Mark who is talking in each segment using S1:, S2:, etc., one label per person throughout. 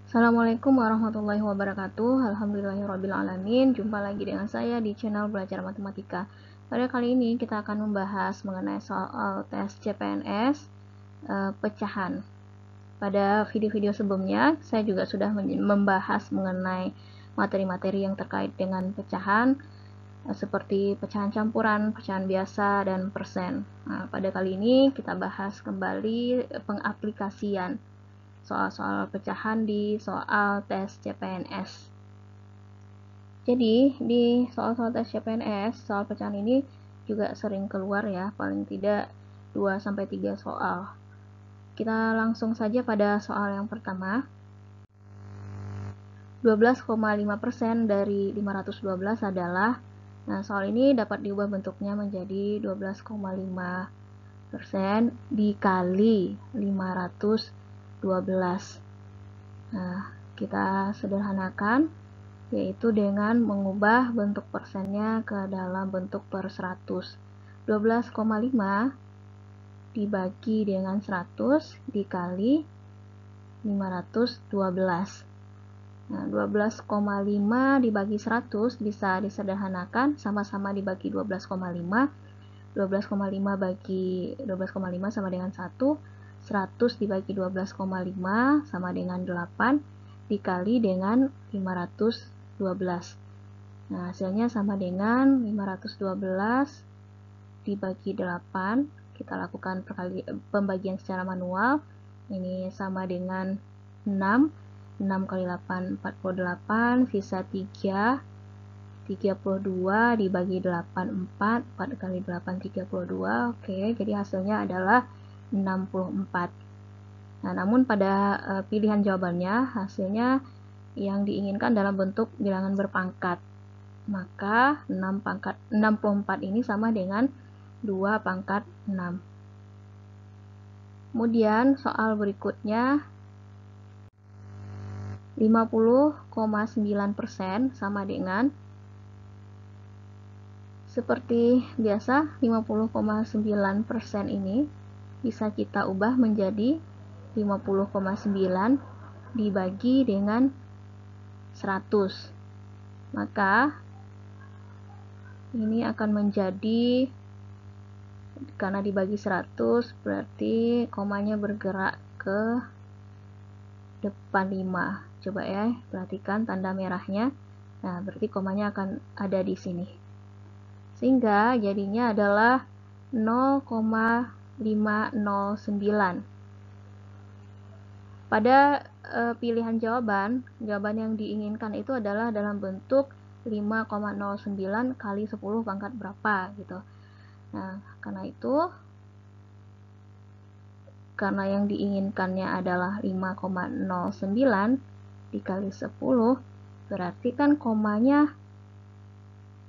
S1: Assalamualaikum warahmatullahi wabarakatuh. Alhamdulillahirrabbilalamin. Jumpa lagi dengan saya di channel Belajar Matematika. Pada kali ini kita akan membahas mengenai soal tes CPNS pecahan. Pada video-video sebelumnya saya juga sudah membahas mengenai materi-materi yang terkait dengan pecahan seperti pecahan campuran, pecahan biasa, dan persen. Nah, pada kali ini kita bahas kembali pengaplikasian soal-soal pecahan di soal tes CPNS. Jadi di soal-soal tes CPNS, soal pecahan ini juga sering keluar ya, paling tidak 2-3 soal. Kita langsung saja pada soal yang pertama. 12,5% dari 512 adalah, nah soal ini dapat diubah bentuknya menjadi 12,5% dikali 512. Nah, kita sederhanakan, yaitu dengan mengubah bentuk persennya ke dalam bentuk per 100. 12,5 dibagi dengan 100 dikali 512. Nah, 12,5 dibagi 100 bisa disederhanakan, sama-sama dibagi 12,5. 12,5 bagi 12,5 sama dengan 1. 100 dibagi 12,5 sama dengan 8 dikali dengan 512. Nah, hasilnya sama dengan 512 dibagi 8. Kita lakukan pembagian secara manual. Ini sama dengan 6. 6 kali 8, 48, sisa 3. 32 dibagi 8, 4. 4 kali 8, 32. Oke, jadi hasilnya adalah 64. Nah, namun pada pilihan jawabannya, hasilnya yang diinginkan dalam bentuk bilangan berpangkat. Maka 64 ini sama dengan 2 pangkat 6. Kemudian soal berikutnya, 50,9% sama dengan, seperti biasa 50,9% ini bisa kita ubah menjadi 50,9 dibagi dengan 100. Maka ini akan menjadi, karena dibagi 100 berarti komanya bergerak ke depan 5. Coba ya, perhatikan tanda merahnya. Nah, berarti komanya akan ada di sini. Sehingga jadinya adalah 0,509. Pada pilihan jawaban yang diinginkan itu adalah dalam bentuk 5,09 kali 10 pangkat berapa gitu. Nah, karena yang diinginkannya adalah 5,09 dikali 10, berarti kan komanya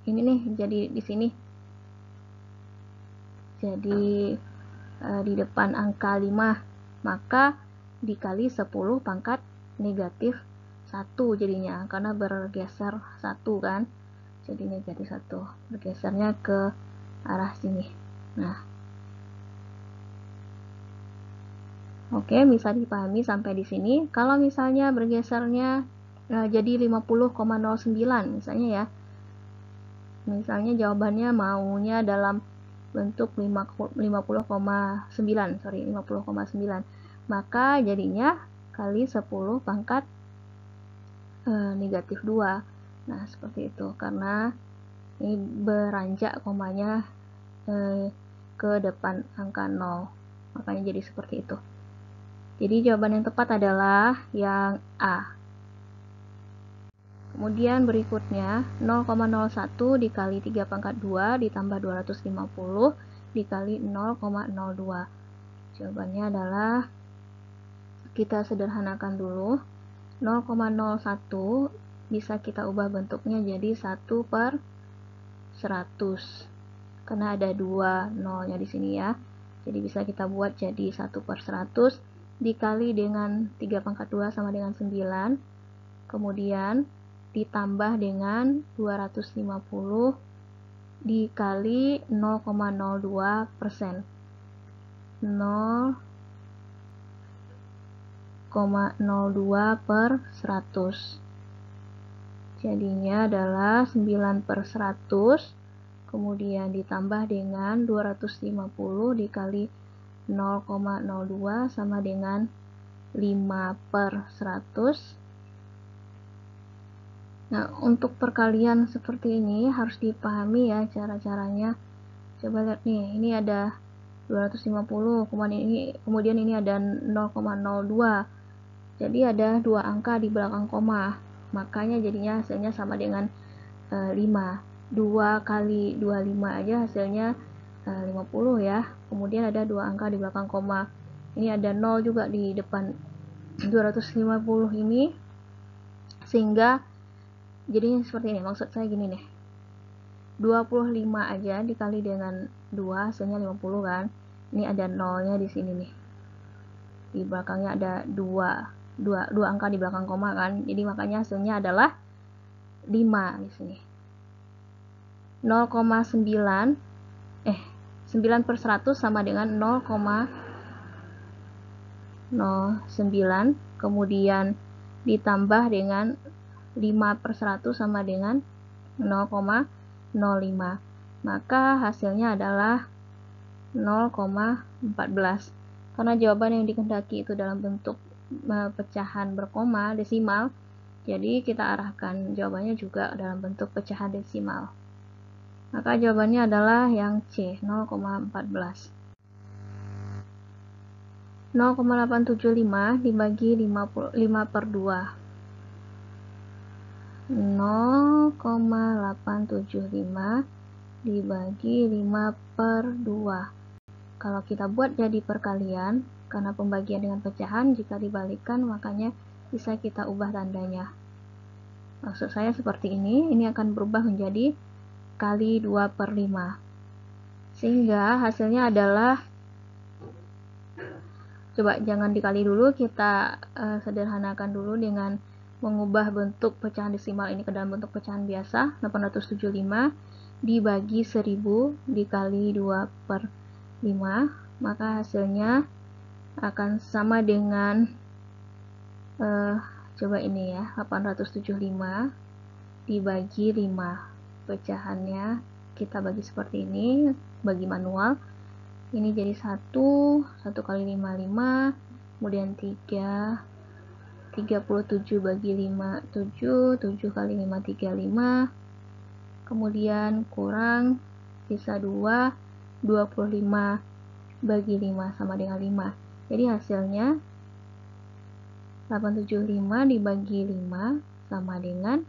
S1: ini nih, jadi di sini. Jadi di depan angka 5, maka dikali 10 pangkat negatif 1 jadinya, karena bergeser 1 kan, jadi negatif 1, bergesernya ke arah sini. Nah, oke, bisa dipahami sampai di sini. Kalau misalnya bergesernya jadi 50,09 misalnya ya, misalnya jawabannya maunya dalam bentuk 50,9, maka jadinya kali 10 pangkat negatif 2. Nah, seperti itu, karena ini beranjak komanya ke depan angka 0, makanya jadi seperti itu. Jadi jawaban yang tepat adalah yang A. Kemudian berikutnya 0,01 dikali 3 pangkat 2 ditambah 250 dikali 0,02. Jawabannya adalah, kita sederhanakan dulu, 0,01 bisa kita ubah bentuknya jadi 1/100, karena ada 2 nolnya di sini ya. Jadi bisa kita buat jadi 1/100 dikali dengan 3 pangkat 2 sama dengan 9, kemudian ditambah dengan 250 dikali 0,02%. per 100. Jadinya adalah 9 per 100, kemudian ditambah dengan 250 dikali 0,02 sama dengan 5 per 100. Nah, untuk perkalian seperti ini harus dipahami ya cara-caranya. Coba lihat nih, ini ada 250, kemudian ini ada 0,02. Jadi ada dua angka di belakang koma. Makanya jadinya hasilnya sama dengan 5. 2 kali 25 aja hasilnya 50 ya. Kemudian ada dua angka di belakang koma. Ini ada 0 juga di depan 250 ini, sehingga jadi seperti ini. Maksud saya gini nih, 25 aja dikali dengan 2 hasilnya 50 kan. Ini ada nolnya di sini nih, di belakangnya ada dua angka di belakang koma kan, jadi makanya hasilnya adalah 5 di sini. 9 per 100 sama dengan 0,09, kemudian ditambah dengan 5 per 100 sama dengan 0,05, maka hasilnya adalah 0,14. Karena jawaban yang dikehendaki itu dalam bentuk pecahan berkoma desimal, jadi kita arahkan jawabannya juga dalam bentuk pecahan desimal. Maka jawabannya adalah yang C, 0,14. 0,875 dibagi 5 per 2. 0,875 dibagi 5 per 2. Kalau kita buat jadi perkalian, karena pembagian dengan pecahan, jika dibalikkan makanya bisa kita ubah tandanya. Maksud saya seperti ini akan berubah menjadi kali 2 per 5. Sehingga hasilnya adalah, coba jangan dikali dulu, kita sederhanakan dulu dengan mengubah bentuk pecahan desimal ini ke dalam bentuk pecahan biasa. 875 dibagi 1000 dikali 2 per 5, maka hasilnya akan sama dengan coba ini ya, 875 dibagi 5. Pecahannya kita bagi seperti ini, bagi manual. Ini jadi 1 kali 55, kemudian 3, 37 bagi 5, 7 kali 5, 35, kemudian kurang, sisa 2, 25 bagi 5 sama dengan 5. Jadi hasilnya 875 dibagi 5 sama dengan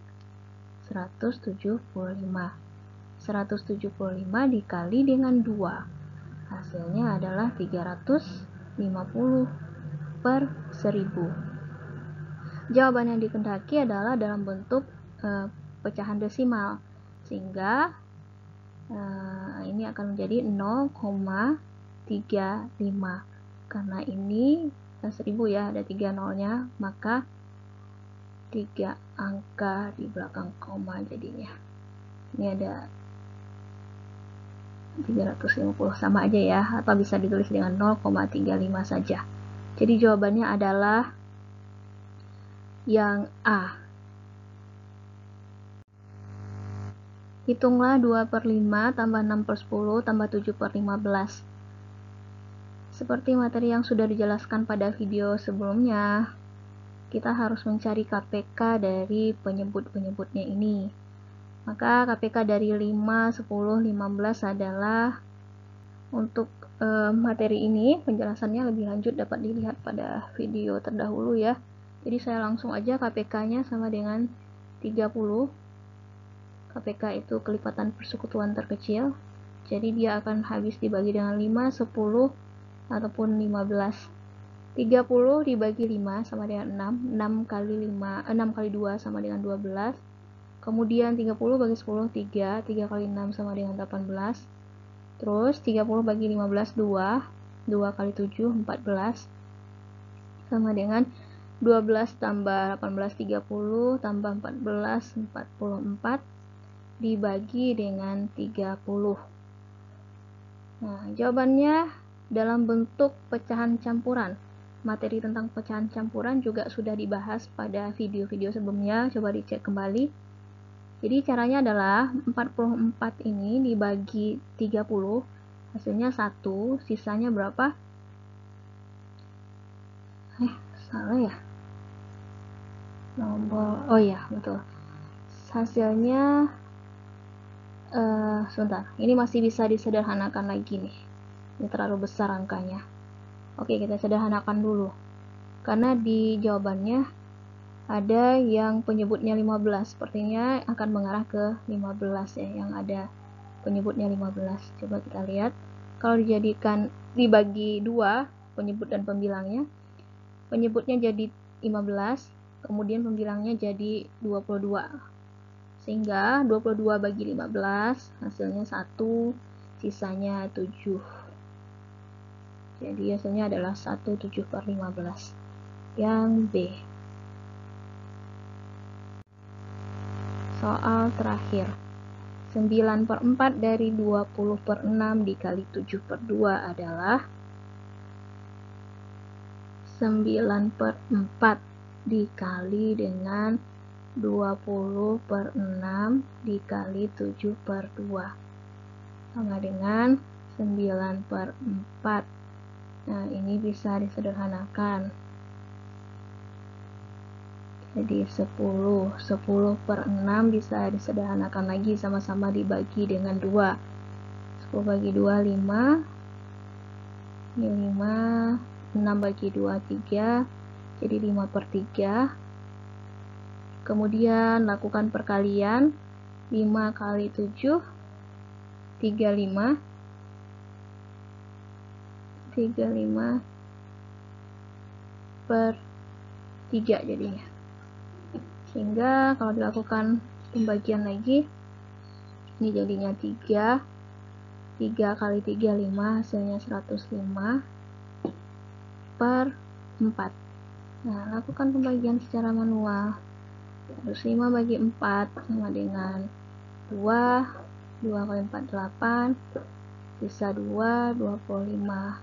S1: 175. 175 dikali dengan 2. Hasilnya adalah 350 per 1000. Jawaban yang dikehendaki adalah dalam bentuk pecahan desimal, sehingga ini akan menjadi 0,35. Karena ini 1000 ya, ada 3 nolnya, maka 3 angka di belakang koma jadinya. Ini ada 350, sama aja ya, atau bisa ditulis dengan 0,35 saja. Jadi jawabannya adalah yang A. Hitunglah 2 per 5 tambah 6 per 10 tambah 7 per 15. Seperti materi yang sudah dijelaskan pada video sebelumnya, kita harus mencari KPK dari penyebut-penyebutnya ini. Maka KPK dari 5, 10, 15 adalah, untuk materi ini penjelasannya lebih lanjut dapat dilihat pada video terdahulu ya. Jadi saya langsung aja, KPK-nya sama dengan 30. KPK itu kelipatan persekutuan terkecil. Jadi dia akan habis dibagi dengan 5, 10, ataupun 15. 30 dibagi 5 sama dengan 6. 6 kali 2 sama dengan 12. Kemudian 30 bagi 10, 3. 3 kali 6 sama dengan 18. Terus 30 bagi 15, 2. 2 kali 7, 14. Sama dengan 12 tambah 18, 30. Tambah 14, 44. Dibagi dengan 30. Nah, jawabannya dalam bentuk pecahan campuran. materi tentang pecahan campuran juga sudah dibahas pada video-video sebelumnya, coba dicek kembali. Jadi caranya adalah 44 ini dibagi 30, hasilnya 1, sisanya berapa? Salah ya? Oh ya, betul. Hasilnya sebentar, ini masih bisa disederhanakan lagi nih. Ini terlalu besar angkanya. Oke, kita sederhanakan dulu. Karena di jawabannya ada yang penyebutnya 15, sepertinya akan mengarah ke 15 ya, yang ada penyebutnya 15. Coba kita lihat. Kalau dijadikan dibagi 2, penyebut dan pembilangnya, penyebutnya jadi 15, kemudian pembilangnya jadi 22. Sehingga 22 bagi 15 hasilnya 1, sisanya 7. Jadi hasilnya adalah 1/7/15. Yang B. Soal terakhir. 9/4 dari 20/6 dikali 7/2 adalah 9/4 dikali dengan 20/6 dikali 7/2 sama dengan 9/4. Nah, ini bisa disederhanakan. Jadi 10/6 bisa disederhanakan lagi, sama-sama dibagi dengan 2. 10 bagi 2, 5. Ini 5. 6 bagi 2, 3. Jadi 5/3. Kemudian lakukan perkalian. 5 kali 7, 35. 35/3 jadinya. Sehingga kalau dilakukan pembagian lagi, ini jadinya 3. 3 kali 3, 5, hasilnya 105/4. Nah, lakukan pembagian secara manual. 105 bagi 4 sama dengan 2. 2 kali 4, 8. Sisa 2, 25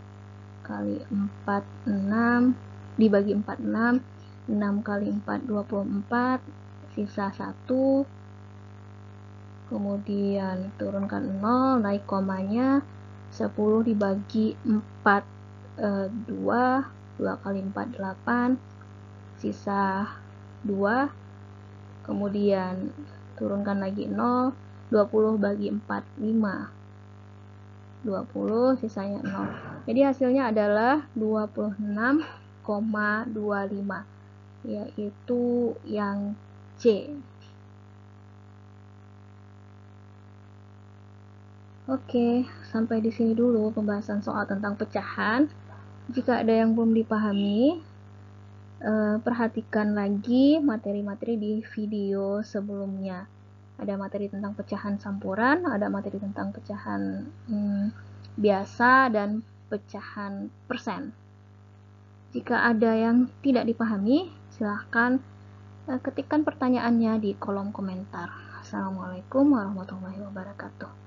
S1: kali 4, 6. Dibagi 4, 6. 6 kali 4, 24. Sisa 1. Kemudian turunkan 0, naik komanya. 10 dibagi 4, 2. 2 kali 4, 8. Sisa 2. Kemudian turunkan lagi 0. 20 bagi 4, 5. 20, sisanya 0. Jadi hasilnya adalah 26,25, yaitu yang C. Oke, sampai di sini dulu pembahasan soal tentang pecahan. Jika ada yang belum dipahami, perhatikan lagi materi-materi di video sebelumnya. Ada materi tentang pecahan campuran, ada materi tentang pecahan biasa, dan pecahan persen. Jika ada yang tidak dipahami, silahkan ketikkan pertanyaannya di kolom komentar. Assalamualaikum warahmatullahi wabarakatuh.